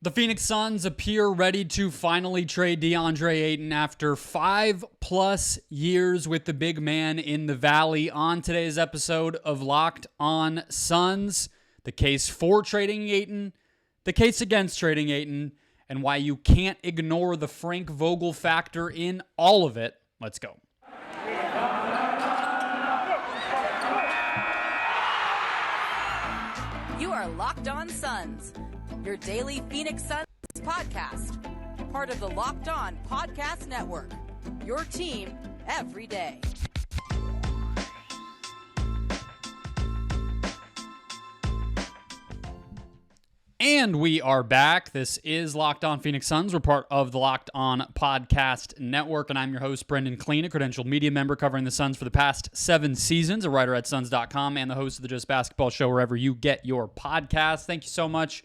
The Phoenix Suns appear ready to finally trade Deandre Ayton after 5+ years with the big man in the Valley. On today's episode of Locked On Suns, the case for trading Ayton, the case against trading Ayton, and why you can't ignore the Frank Vogel factor in all of it. Let's go. You are Locked On Suns, your daily Phoenix Suns podcast, part of the Locked On Podcast Network, your team every day. And we are back. This is Locked On Phoenix Suns. We're part of the Locked On Podcast Network, and I'm your host, Brendon Kleen, a credentialed media member covering the Suns for the past 7 seasons, a writer at Suns.com, and the host of the Just Basketball Show wherever you get your podcasts. Thank you so much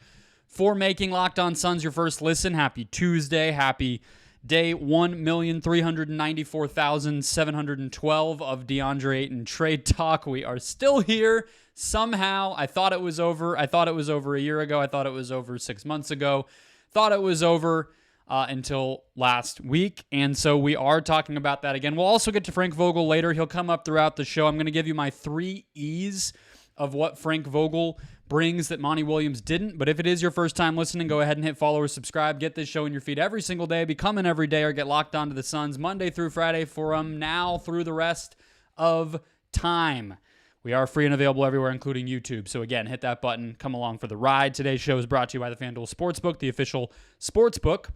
for making Locked On Suns your first listen. Happy Tuesday. Happy day 1,394,712 of Deandre Ayton trade talk. We are still here somehow. I thought it was over. I thought it was over a year ago. I thought it was over 6 months ago. Thought it was over until last week. And so we are talking about that again. We'll also get to Frank Vogel later. He'll come up throughout the show. I'm going to give you my 3 E's of what Frank Vogel brings that Monty Williams didn't. But if it is your first time listening, go ahead and hit follow or subscribe. Get this show in your feed every single day. Become an everydayer. Get locked onto the Suns Monday through Friday from now through the rest of time. We are free and available everywhere, including YouTube. So again, hit that button. Come along for the ride. Today's show is brought to you by the FanDuel Sportsbook, the official sportsbook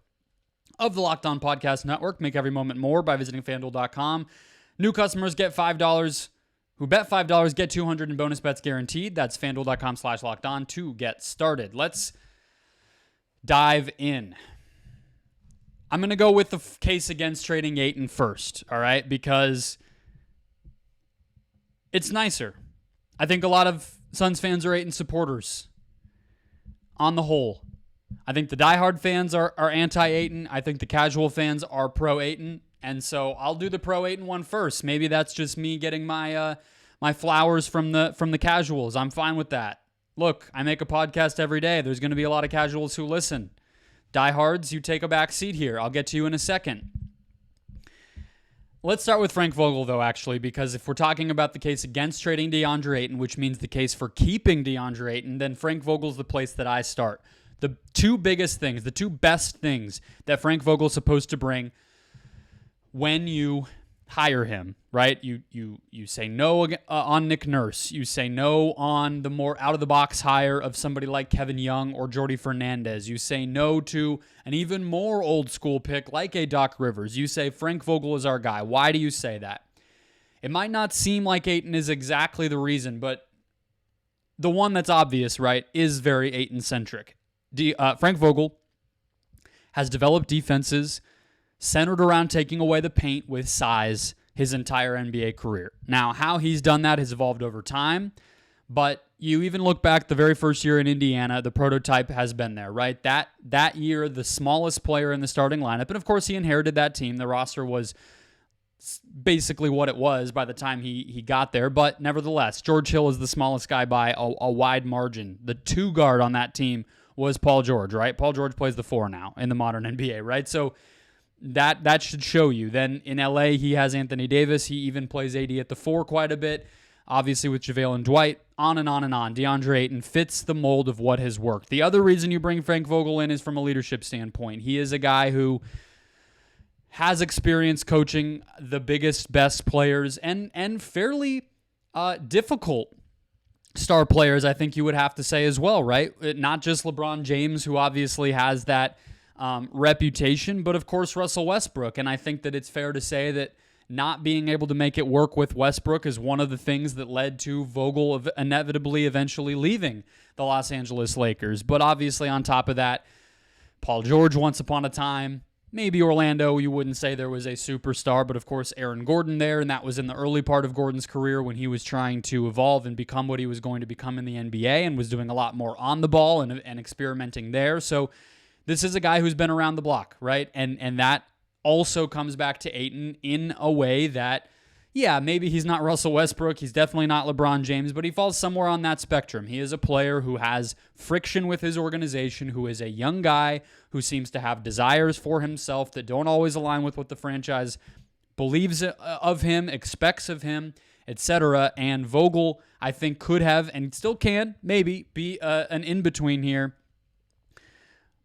of the Locked On Podcast Network. Make every moment more by visiting FanDuel.com. New customers get $5. Who bet $5 get $200 in bonus bets guaranteed. That's FanDuel.com/LockedOn to get started. Let's dive in. I'm going to go with the case against trading Ayton first, all right? Because it's nicer. I think a lot of Suns fans are Ayton supporters on the whole. I think the diehard fans are anti-Ayton. I think the casual fans are pro-Ayton. And so I'll do the pro-Ayton one first. Maybe that's just me getting my my flowers from the casuals. I'm fine with that. Look, I make a podcast every day. There's going to be a lot of casuals who listen. Diehards, you take a back seat here. I'll get to you in a second. Let's start with Frank Vogel, though, actually, because if we're talking about the case against trading Deandre Ayton, which means the case for keeping Deandre Ayton, then Frank Vogel's the place that I start. The 2 biggest things, the 2 best things that Frank Vogel's supposed to bring when you hire him, right? You say no on Nick Nurse. You say no on the more out-of-the-box hire of somebody like Kevin Young or Jordi Fernandez. You say no to an even more old-school pick like a Doc Rivers. You say Frank Vogel is our guy. Why do you say that? It might not seem like Ayton is exactly the reason, but the one that's obvious, right, is very Ayton-centric. Frank Vogel has developed defenses centered around taking away the paint with size his entire NBA career. Now, how he's done that has evolved over time, but you even look back the very first year in Indiana, the prototype has been there, right? That year, the smallest player in the starting lineup, and of course he inherited that team. The roster was basically what it was by the time he got there, but nevertheless, George Hill is the smallest guy by a wide margin. The 2 guard on that team was Paul George, right? Paul George plays the 4 now in the modern NBA, right? So that should show you. Then in LA, he has Anthony Davis. He even plays AD at the 4 quite a bit, obviously with JaVale and Dwight, on and on and on. Deandre Ayton fits the mold of what has worked. The other reason you bring Frank Vogel in is from a leadership standpoint. He is a guy who has experience coaching the biggest, best players and fairly difficult star players, I think you would have to say as well, right? Not just LeBron James, who obviously has that reputation, but of course Russell Westbrook. And I think that it's fair to say that not being able to make it work with Westbrook is one of the things that led to Vogel inevitably eventually leaving the Los Angeles Lakers. But obviously on top of that, Paul George once upon a time, maybe Orlando, you wouldn't say there was a superstar, but of course Aaron Gordon there, and that was in the early part of Gordon's career when he was trying to evolve and become what he was going to become in the NBA and was doing a lot more on the ball and experimenting there. So this is a guy who's been around the block, right? And that also comes back to Ayton in a way that yeah, maybe he's not Russell Westbrook. He's definitely not LeBron James, but he falls somewhere on that spectrum. He is a player who has friction with his organization, who is a young guy who seems to have desires for himself that don't always align with what the franchise believes of him, expects of him, etc. And Vogel, I think, could have and still can maybe be an in-between here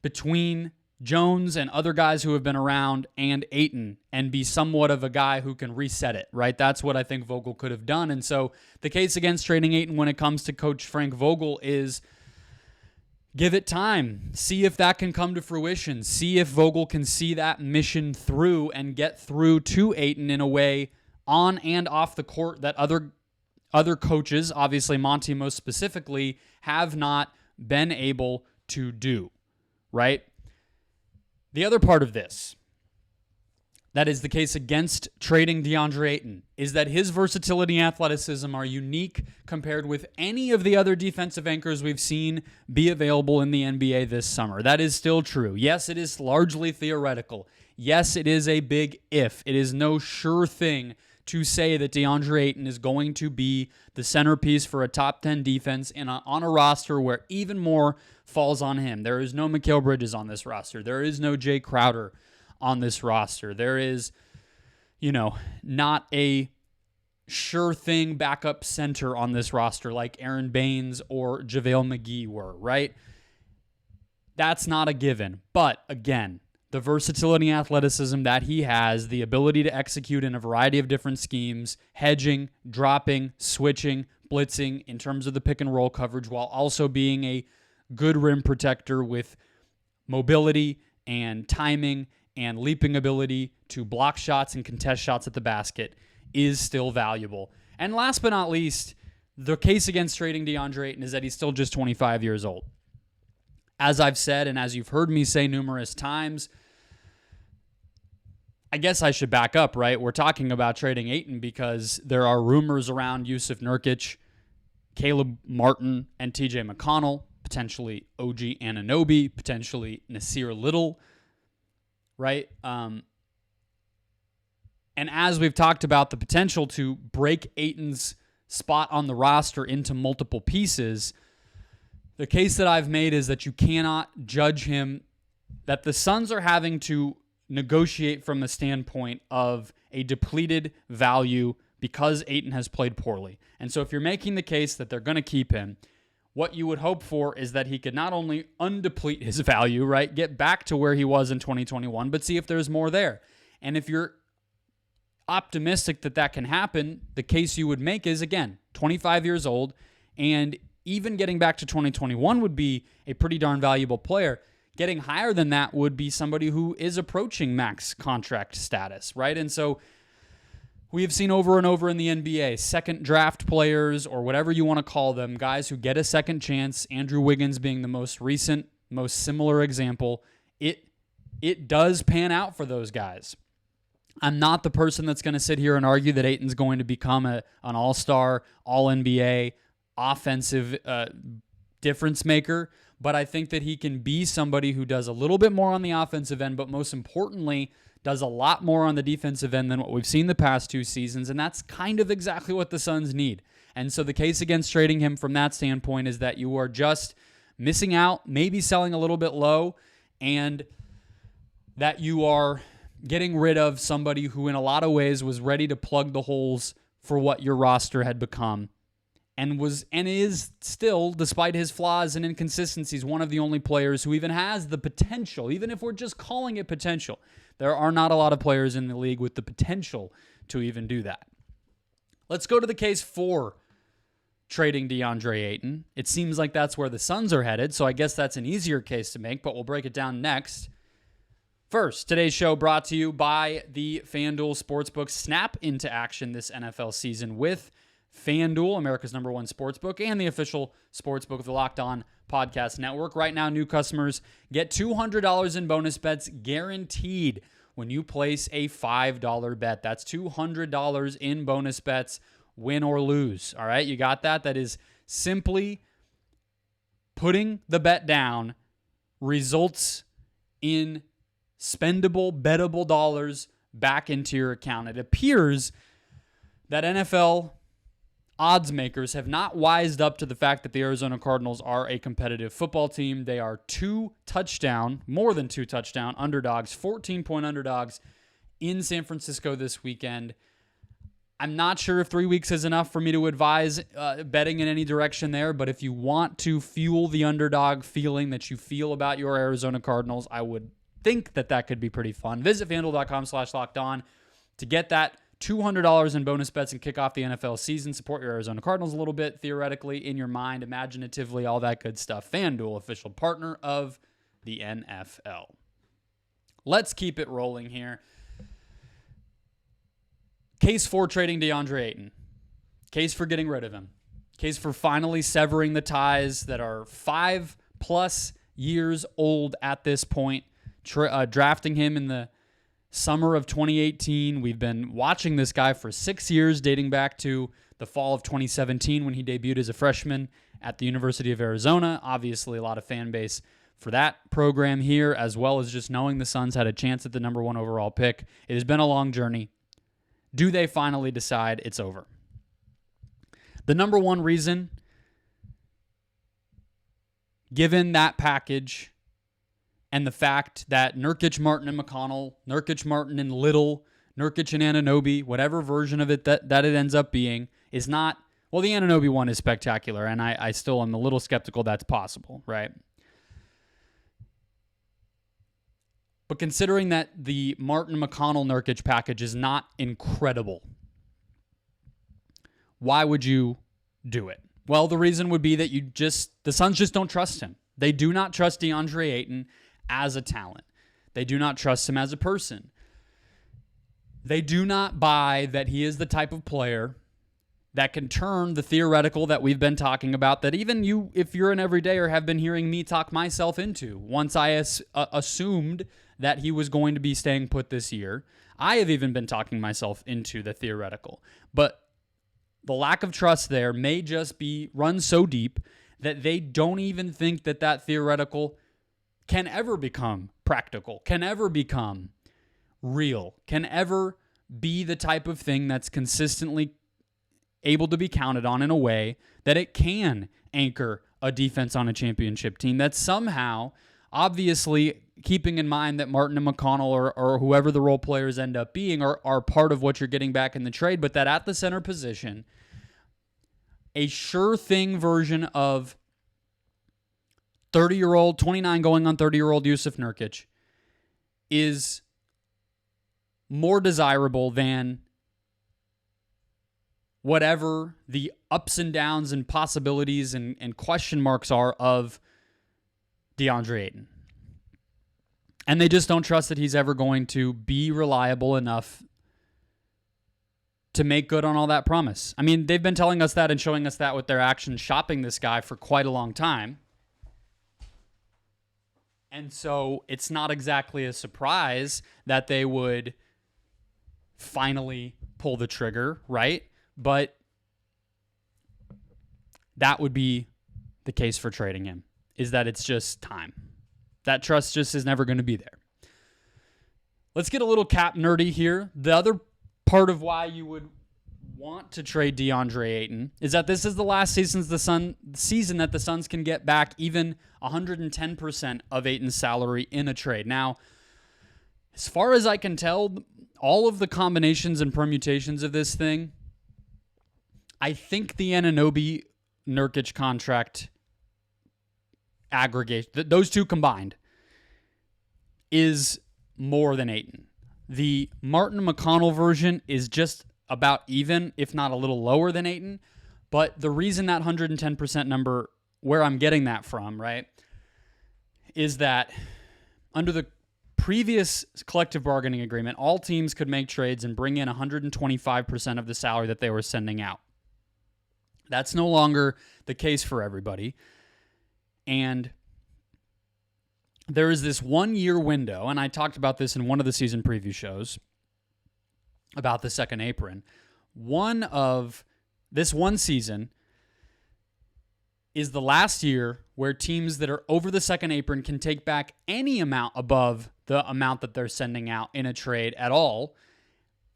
between Jones and other guys who have been around and Ayton, and be somewhat of a guy who can reset it, right? That's what I think Vogel could have done. And so the case against trading Ayton when it comes to Coach Frank Vogel is give it time. See if that can come to fruition. See if Vogel can see that mission through and get through to Ayton in a way on and off the court that other coaches, obviously Monty most specifically, have not been able to do, right? The other part of this, that is the case against trading Deandre Ayton, is that his versatility and athleticism are unique compared with any of the other defensive anchors we've seen be available in the NBA this summer. That is still true. Yes, it is largely theoretical. Yes, it is a big if. It is no sure thing to say that Deandre Ayton is going to be the centerpiece for a top 10 defense on a roster where even more falls on him. There is no Mikal Bridges on this roster. There is no Jay Crowder on this roster. There is, not a sure thing backup center on this roster like Aaron Baines or JaVale McGee were, right? That's not a given. But again, the versatility and athleticism that he has, the ability to execute in a variety of different schemes, hedging, dropping, switching, blitzing in terms of the pick and roll coverage, while also being a good rim protector with mobility and timing and leaping ability to block shots and contest shots at the basket, is still valuable. And last but not least, the case against trading Deandre Ayton is that he's still just 25 years old. As I've said, and as you've heard me say numerous times, I guess I should back up, right? We're talking about trading Ayton because there are rumors around Yusuf Nurkic, Caleb Martin, and TJ McConnell, potentially OG Anunoby, potentially Nasir Little, right? And as we've talked about the potential to break Ayton's spot on the roster into multiple pieces, the case that I've made is that you cannot judge him, that the Suns are having to negotiate from the standpoint of a depleted value because Ayton has played poorly. And so if you're making the case that they're going to keep him, what you would hope for is that he could not only undeplete his value, right, get back to where he was in 2021, but see if there's more there. And if you're optimistic that that can happen, the case you would make is, again, 25 years old, and even getting back to 2021 would be a pretty darn valuable player. Getting higher than that would be somebody who is approaching max contract status, right? And so we have seen over and over in the NBA, second draft players or whatever you want to call them, guys who get a second chance, Andrew Wiggins being the most recent, most similar example. It does pan out for those guys. I'm not the person that's going to sit here and argue that Ayton's going to become an all-star, all-NBA, offensive difference maker, but I think that he can be somebody who does a little bit more on the offensive end, but most importantly, does a lot more on the defensive end than what we've seen the past 2 seasons, and that's kind of exactly what the Suns need. And so the case against trading him from that standpoint is that you are just missing out, maybe selling a little bit low, and that you are getting rid of somebody who in a lot of ways was ready to plug the holes for what your roster had become. And is still, despite his flaws and inconsistencies, one of the only players who even has the potential, even if we're just calling it potential. There are not a lot of players in the league with the potential to even do that. Let's go to the case for trading DeAndre Ayton. It seems like that's where the Suns are headed, so I guess that's an easier case to make, but we'll break it down next. First, today's show brought to you by the FanDuel Sportsbook. Snap into action this NFL season with FanDuel, America's #1 sportsbook, and the official sportsbook of the Locked On Podcast Network. Right now, new customers get $200 in bonus bets guaranteed when you place a $5 bet. That's $200 in bonus bets, win or lose. All right, you got that? That is simply putting the bet down results in spendable, bettable dollars back into your account. It appears that NFL odds makers have not wised up to the fact that the Arizona Cardinals are a competitive football team. They are more than two touchdown underdogs, 14-point underdogs in San Francisco this weekend. I'm not sure if 3 weeks is enough for me to advise betting in any direction there, but if you want to fuel the underdog feeling that you feel about your Arizona Cardinals, I would think that could be pretty fun. Visit FanDuel.com/lockedon to get that $200 in bonus bets and kick off the NFL season. Support your Arizona Cardinals a little bit, theoretically, in your mind, imaginatively, all that good stuff. FanDuel, official partner of the NFL. Let's keep it rolling here. Case for trading Deandre Ayton. Case for getting rid of him. Case for finally severing the ties that are 5+ years old at this point. Drafting him in the summer of 2018. We've been watching this guy for 6 years, dating back to the fall of 2017 when he debuted as a freshman at the University of Arizona. Obviously, a lot of fan base for that program here, as well as just knowing the Suns had a chance at the number 1 overall pick. It has been a long journey. Do they finally decide it's over? The number one reason, given that package and the fact that Nurkic, Martin, and McConnell, Nurkic, Martin, and Little, Nurkic and Anunoby, whatever version of it that it ends up being, is not, well, the Anunoby one is spectacular, and I still am a little skeptical that's possible, right? But considering that the Martin McConnell Nurkic package is not incredible, why would you do it? Well, the reason would be that the Suns just don't trust him. They do not trust Deandre Ayton as a talent. They do not trust him as a person. They do not buy that he is the type of player that can turn the theoretical that we've been talking about, that even you, if you're an everydayer, have been hearing me talk myself into. Once I assumed that he was going to be staying put this year, I have even been talking myself into the theoretical. But the lack of trust there may just be run so deep that they don't even think that theoretical can ever become practical, can ever become real, can ever be the type of thing that's consistently able to be counted on in a way that it can anchor a defense on a championship team, that somehow, obviously, keeping in mind that Martin and McConnell or whoever the role players end up being are part of what you're getting back in the trade, but that at the center position, a sure thing version of 30-year-old, 29 going on 30-year-old Yusuf Nurkic is more desirable than whatever the ups and downs and possibilities and question marks are of Deandre Ayton. And they just don't trust that he's ever going to be reliable enough to make good on all that promise. I mean, they've been telling us that and showing us that with their actions shopping this guy for quite a long time. And so it's not exactly a surprise that they would finally pull the trigger, right? But that would be the case for trading him, is that it's just time. That trust just is never going to be there. Let's get a little cap nerdy here. The other part of why you would want to trade Deandre Ayton is that this is the last season that the Suns can get back even 110% of Ayton's salary in a trade. Now, as far as I can tell, all of the combinations and permutations of this thing, I think the Anunoby Nurkic contract aggregate, those two combined, is more than Ayton. The Martin McConnell version is just about even, if not a little lower than Ayton. But the reason that 110% number, where I'm getting that from, right, is that under the previous collective bargaining agreement, all teams could make trades and bring in 125% of the salary that they were sending out. That's no longer the case for everybody. And there is this 1 year window, and I talked about this in one of the season preview shows about the second apron. This one season is the last year where teams that are over the second apron can take back any amount above the amount that they're sending out in a trade at all.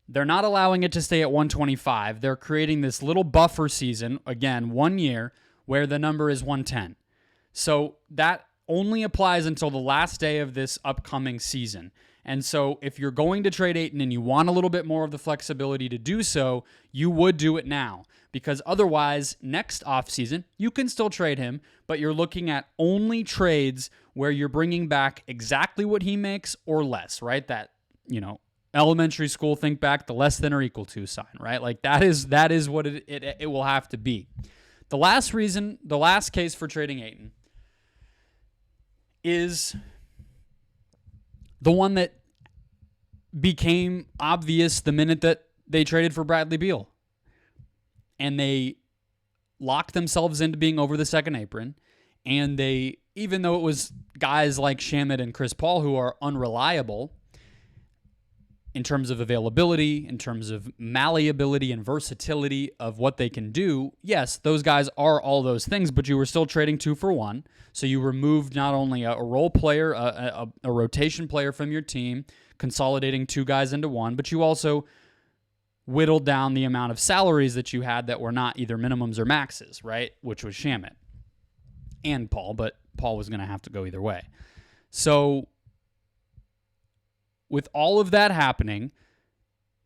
They're not allowing it to stay at 125. They're creating this little buffer season, again, 1 year, where the number is 110. So that only applies until the last day of this upcoming season. And so if you're going to trade Ayton and you want a little bit more of the flexibility to do so, you would do it now. Because otherwise, next offseason, you can still trade him, but you're looking at only trades where you're bringing back exactly what he makes or less, right? That, elementary school think back, the less than or equal to sign, right? Like that is what it will have to be. The last case for trading Ayton is the one that became obvious the minute that they traded for Bradley Beal. And they locked themselves into being over the second apron. And they, even though it was guys like Shamet and Chris Paul who are unreliable in terms of availability, in terms of malleability and versatility of what they can do, yes, those guys are all those things, but you were still trading 2 for 1. So you removed not only a role player, a rotation player from your team, consolidating 2 guys into 1, but you also whittled down the amount of salaries that you had that were not either minimums or maxes, right? Which was Shamet and Paul, but Paul was going to have to go either way. So with all of that happening,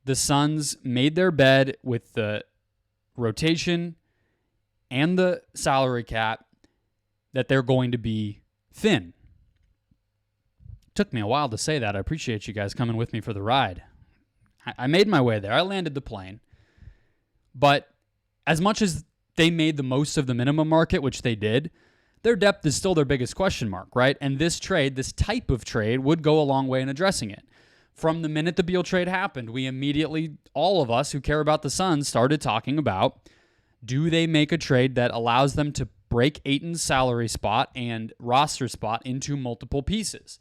the Suns made their bed with the rotation and the salary cap that they're going to be thin. Took me a while to say that. I appreciate you guys coming with me for the ride. I made my way there. I landed the plane. But as much as they made the most of the minimum market, which they did, their depth is still their biggest question mark, right? And this trade, this type of trade, would go a long way in addressing it. From the minute the Beal trade happened, we immediately, all of us who care about the Suns, started talking about, do they make a trade that allows them to break Ayton's salary spot and roster spot into multiple pieces?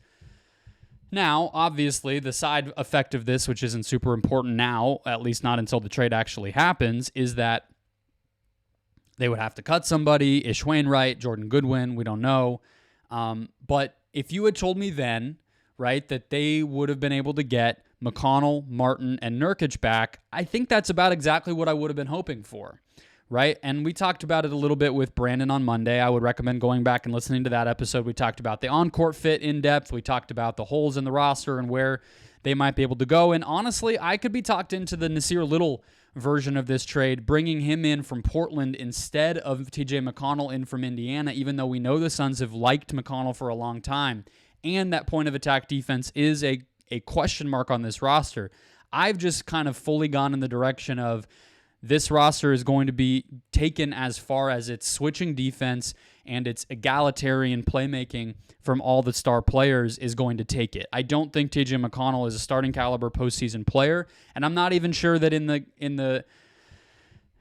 Now, obviously, the side effect of this, which isn't super important now, at least not until the trade actually happens, is that they would have to cut somebody, Ish Wainwright, Jordan Goodwin, we don't know. But if you had told me then, right, that they would have been able to get McConnell, Martin, and Nurkic back, I think that's about exactly what I would have been hoping for, right? And we talked about it a little bit with Brandon on Monday. I would recommend going back and listening to that episode. We talked about the on-court fit in depth. We talked about the holes in the roster and where they might be able to go. And honestly, I could be talked into the Nasir Little version of this trade, bringing him in from Portland instead of TJ McConnell in from Indiana, even though we know the Suns have liked McConnell for a long time. And that point of attack defense is a question mark on this roster. I've just kind of fully gone in the direction of this roster is going to be taken as far as its switching defense and its egalitarian playmaking from all the star players is going to take it. I don't think TJ McConnell is a starting caliber postseason player, and I'm not even sure that in the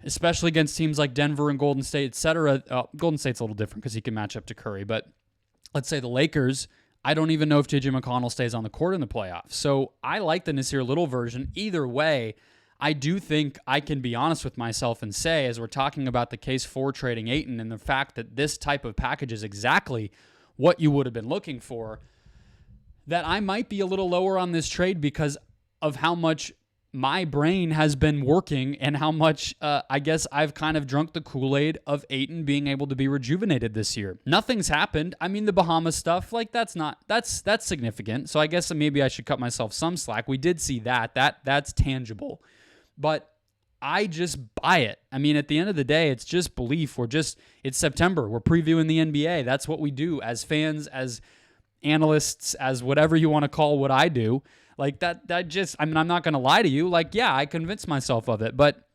especially against teams like Denver and Golden State, etc. Golden State's a little different because he can match up to Curry, but let's say the Lakers, I don't even know if TJ McConnell stays on the court in the playoffs. So I like the Nasir Little version. Either way, I do think I can be honest with myself and say, as we're talking about the case for trading Ayton and the fact that this type of package is exactly what you would have been looking for, that I might be a little lower on this trade because of how much my brain has been working and how much, I guess, I've kind of drunk the Kool-Aid of Ayton being able to be rejuvenated this year. Nothing's happened. I mean, the Bahamas stuff, like, that's significant. So I guess maybe I should cut myself some slack. We did see that. That's tangible. But I just buy it. I mean, at the end of the day, it's just belief. It's September. We're previewing the NBA. That's what we do as fans, as analysts, as whatever you want to call what I do. Like that just, I mean, I'm not going to lie to you. Like, yeah, I convinced myself of it. But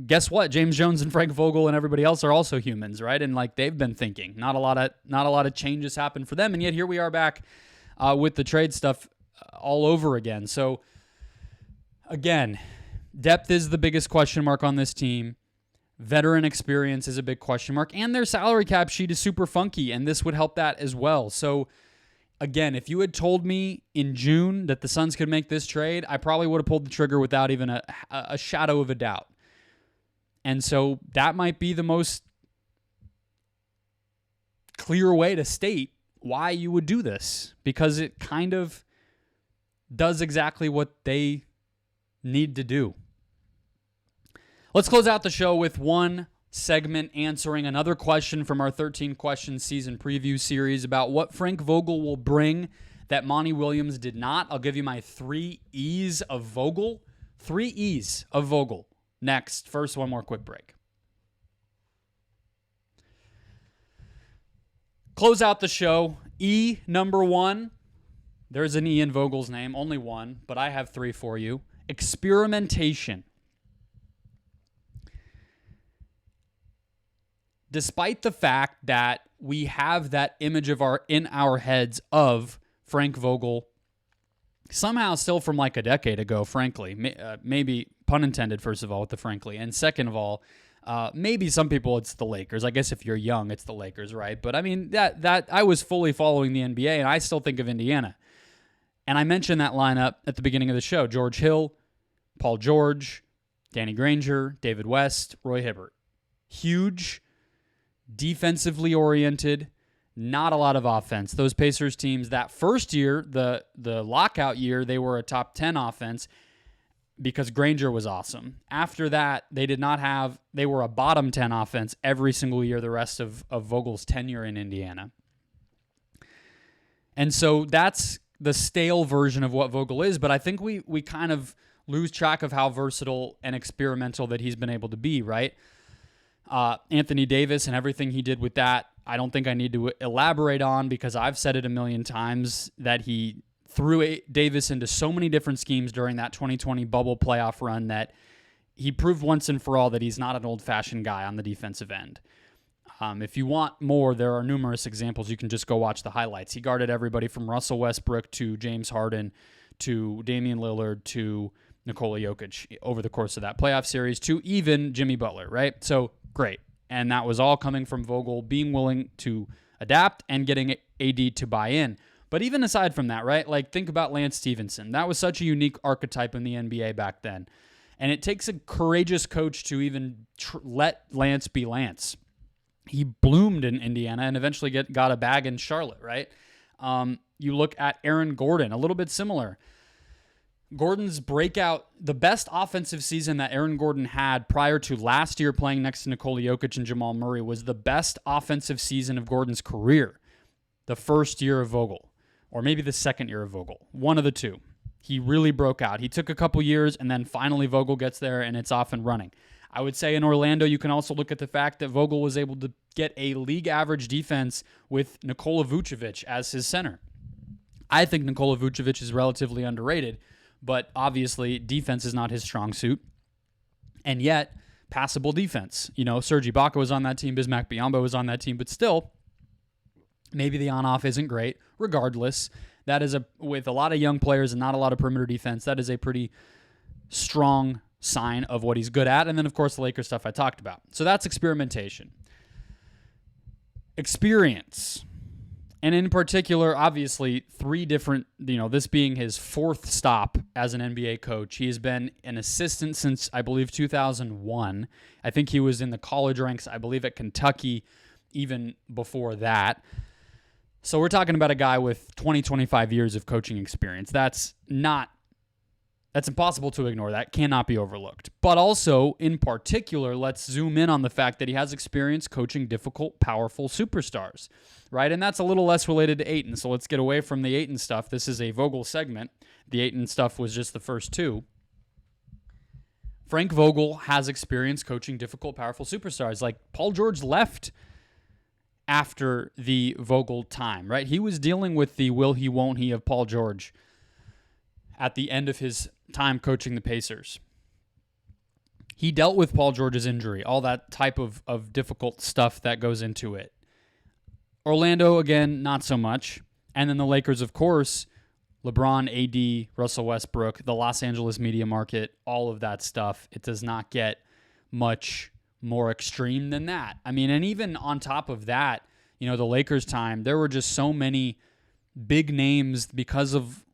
guess what? James Jones and Frank Vogel and everybody else are also humans, right? And like they've been thinking. Not a lot of changes happen for them. And yet here we are back with the trade stuff all over again. So again, depth is the biggest question mark on this team. Veteran experience is a big question mark. And their salary cap sheet is super funky, and this would help that as well. So again, if you had told me in June that the Suns could make this trade, I probably would have pulled the trigger without even a shadow of a doubt. And so that might be the most clear way to state why you would do this, because it kind of does exactly what they need to do. Let's close out the show with one segment answering another question from our 13-question season preview series about what Frank Vogel will bring that Monty Williams did not. I'll give you my 3 E's of Vogel. 3 E's of Vogel. Next. First, one more quick break. Close out the show. E number 1. There's an E in Vogel's name. Only one, but I have 3 for you. Experimentation. Despite the fact that we have that image in our heads of Frank Vogel, somehow still from like a decade ago, frankly, maybe pun intended, first of all, with the frankly, and second of all, maybe some people it's the Lakers. I guess if you're young, it's the Lakers, right? But I mean that I was fully following the NBA, and I still think of Indiana. And I mentioned that lineup at the beginning of the show: George Hill, Paul George, Danny Granger, David West, Roy Hibbert. Huge. Defensively oriented, not a lot of offense. Those Pacers teams that first year, the lockout year, they were a top 10 offense because Granger was awesome. After that, they were a bottom 10 offense every single year the rest of Vogel's tenure in Indiana. And so that's the stale version of what Vogel is, but I think we kind of lose track of how versatile and experimental that he's been able to be, right? Anthony Davis and everything he did with that, I don't think I need to elaborate on because I've said it a million times that he threw Davis into so many different schemes during that 2020 bubble playoff run that he proved once and for all that he's not an old-fashioned guy on the defensive end. If you want more, there are numerous examples. You can just go watch the highlights. He guarded everybody from Russell Westbrook to James Harden to Damian Lillard to Nikola Jokic over the course of that playoff series to even Jimmy Butler, right? So great. And that was all coming from Vogel being willing to adapt and getting AD to buy in. But even aside from that, right? Like think about Lance Stevenson. That was such a unique archetype in the NBA back then. And it takes a courageous coach to even let Lance be Lance. He bloomed in Indiana and eventually got a bag in Charlotte, right? You look at Aaron Gordon, a little bit similar. Gordon's breakout, the best offensive season that Aaron Gordon had prior to last year playing next to Nikola Jokic and Jamal Murray was the best offensive season of Gordon's career. The first year of Vogel, or maybe the second year of Vogel. One of the two. He really broke out. He took a couple years, and then finally Vogel gets there, and it's off and running. I would say in Orlando, you can also look at the fact that Vogel was able to get a league average defense with Nikola Vucevic as his center. I think Nikola Vucevic is relatively underrated, but obviously defense is not his strong suit. And yet, passable defense. You know, Serge Ibaka was on that team, Bismack Biyombo was on that team, but still, maybe the on-off isn't great. Regardless, that is with a lot of young players and not a lot of perimeter defense, that is a pretty strong sign of what he's good at. And then, of course, the Lakers stuff I talked about. So that's experimentation. Experience. And in particular, obviously, 3 different, this being his 4th stop as an NBA coach. He has been an assistant since, I believe, 2001. I think he was in the college ranks, I believe, at Kentucky even before that. So we're talking about a guy with 25 years of coaching experience. That's impossible to ignore. That cannot be overlooked. But also, in particular, let's zoom in on the fact that he has experience coaching difficult, powerful superstars, right? And that's a little less related to Ayton, so let's get away from the Ayton stuff. This is a Vogel segment. The Ayton stuff was just the first 2. Frank Vogel has experience coaching difficult, powerful superstars. Like Paul George left after the Vogel time, right? He was dealing with the will he, won't he of Paul George at the end of his time coaching the Pacers. He dealt with Paul George's injury, all that type of difficult stuff that goes into it. Orlando, again, not so much. And then the Lakers, of course, LeBron, AD, Russell Westbrook, the Los Angeles media market, all of that stuff. It does not get much more extreme than that. I mean, and even on top of that, the Lakers time, there were just so many big names because of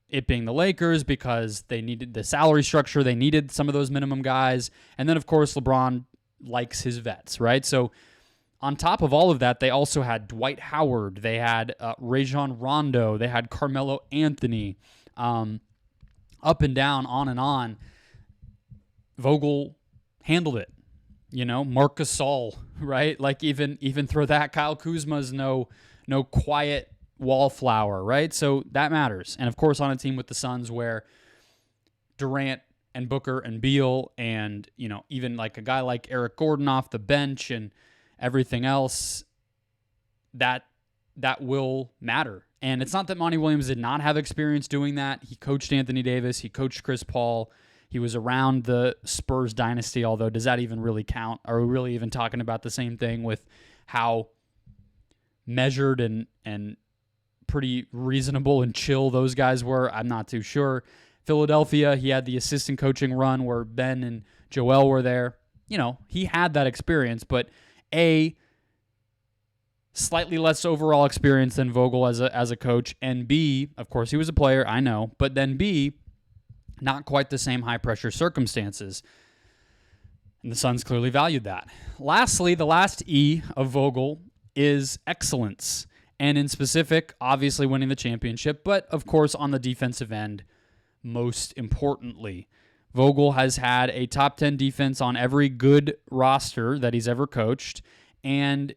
it being the Lakers, because they needed the salary structure, they needed some of those minimum guys. And then, of course, LeBron likes his vets, right? So on top of all of that, they also had Dwight Howard, they had Rajon Rondo, they had Carmelo Anthony. up and down, on and on. Vogel handled it. Marc Gasol, right? Like even through that, Kyle Kuzma's no quiet wallflower, right? So that matters. And of course, on a team with the Suns where Durant and Booker and Beal and, even like a guy like Eric Gordon off the bench and everything else, that will matter. And it's not that Monty Williams did not have experience doing that. He coached Anthony Davis. He coached Chris Paul. He was around the Spurs dynasty, although does that even really count? Are we really even talking about the same thing with how measured and pretty reasonable and chill those guys were? I'm not too sure. Philadelphia, he had the assistant coaching run where Ben and Joel were there. He had that experience, but slightly less overall experience than Vogel as a coach, and B, of course, he was a player, I know, but then B, not quite the same high-pressure circumstances. And the Suns clearly valued that. Lastly, the last E of Vogel is excellence. And in specific, obviously winning the championship, but of course on the defensive end, most importantly. Vogel has had a top 10 defense on every good roster that he's ever coached. And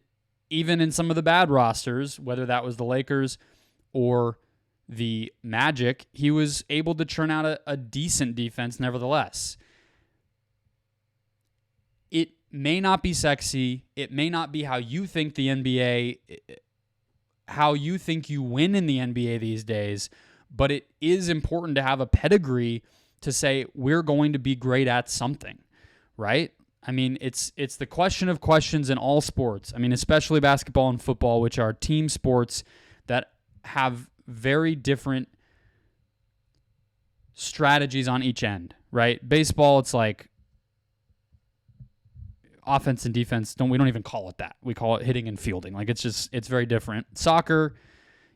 even in some of the bad rosters, whether that was the Lakers or the Magic, he was able to churn out a decent defense nevertheless. It may not be sexy. It may not be how you think the NBA, how you think you win in the NBA these days, but it is important to have a pedigree to say we're going to be great at something, right? I mean, it's the question of questions in all sports. I mean, especially basketball and football, which are team sports that have very different strategies on each end, right? Baseball, it's like offense and defense. We don't even call it that. We call it hitting and fielding. Like it's very different. Soccer,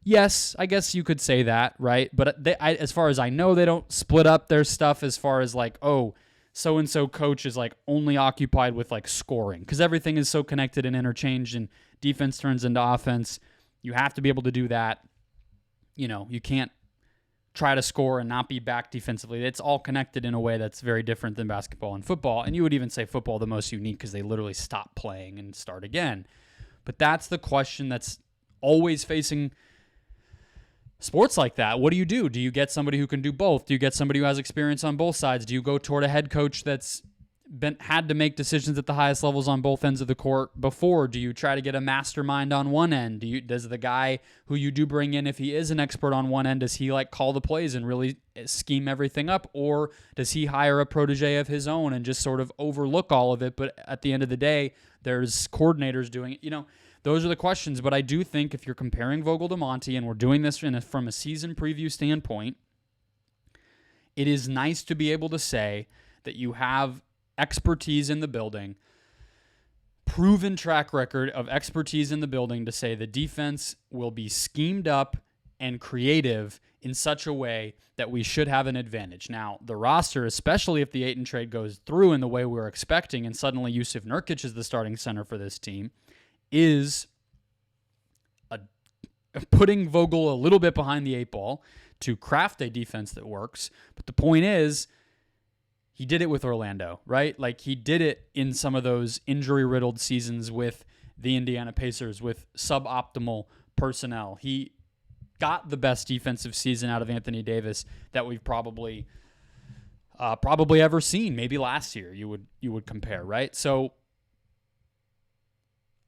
yes, I guess you could say that, right? But as far as I know, they don't split up their stuff as far as like, oh, so-and-so coach is like only occupied with like scoring, because everything is so connected and interchanged, and defense turns into offense. You have to be able to do that. You can't try to score and not be back defensively. It's all connected in a way that's very different than basketball and football. And you would even say football the most unique because they literally stop playing and start again. But that's the question that's always facing sports like that. What do you do? Do you get somebody who can do both? Do you get somebody who has experience on both sides? Do you go toward a head coach that's had to make decisions at the highest levels on both ends of the court before? Do you try to get a mastermind on one end? Does the guy who you do bring in, if he is an expert on one end, does he like call the plays and really scheme everything up? Or does he hire a protege of his own and just sort of overlook all of it? But at the end of the day, there's coordinators doing it. Those are the questions. But I do think if you're comparing Vogel to Monty, and we're doing this from a season preview standpoint, it is nice to be able to say that you have expertise in the building, proven track record of expertise in the building to say the defense will be schemed up and creative in such a way that we should have an advantage. Now, the roster, especially if the Ayton trade goes through in the way we're expecting, and suddenly Yusuf Nurkic is the starting center for this team, is putting Vogel a little bit behind the eight ball to craft a defense that works. But the point is, he did it with Orlando, right? Like he did it in some of those injury-riddled seasons with the Indiana Pacers, with suboptimal personnel. He got the best defensive season out of Anthony Davis that we've probably ever seen. Maybe last year you would compare, right? So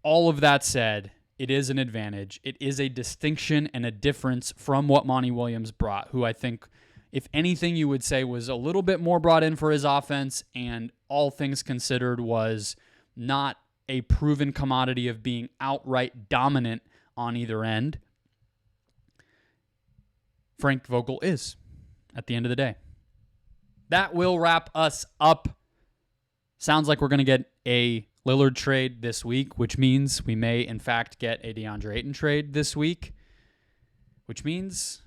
all of that said, it is an advantage. It is a distinction and a difference from what Monty Williams brought, who I think, if anything, you would say was a little bit more brought in for his offense, and all things considered was not a proven commodity of being outright dominant on either end. Frank Vogel is, at the end of the day. That will wrap us up. Sounds like we're going to get a Lillard trade this week, which means we may, in fact, get a Deandre Ayton trade this week, which means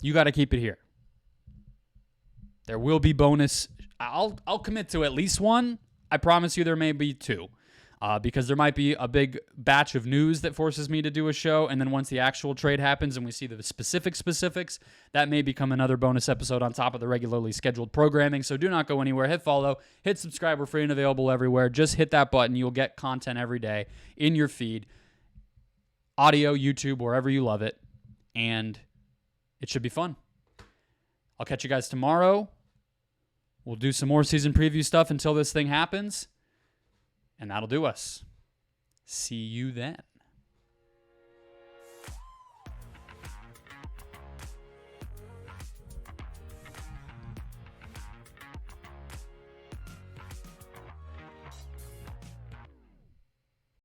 you got to keep it here. There will be bonus. I'll commit to at least one. I promise you there may be two. because there might be a big batch of news that forces me to do a show, and then once the actual trade happens and we see the specifics, that may become another bonus episode on top of the regularly scheduled programming. So do not go anywhere. Hit follow, hit subscribe. We're free and available everywhere. Just hit that button. You'll get content every day in your feed, audio, YouTube, wherever you love it, and it should be fun. I'll catch you guys tomorrow. We'll do some more season preview stuff until this thing happens. And that'll do us. See you then.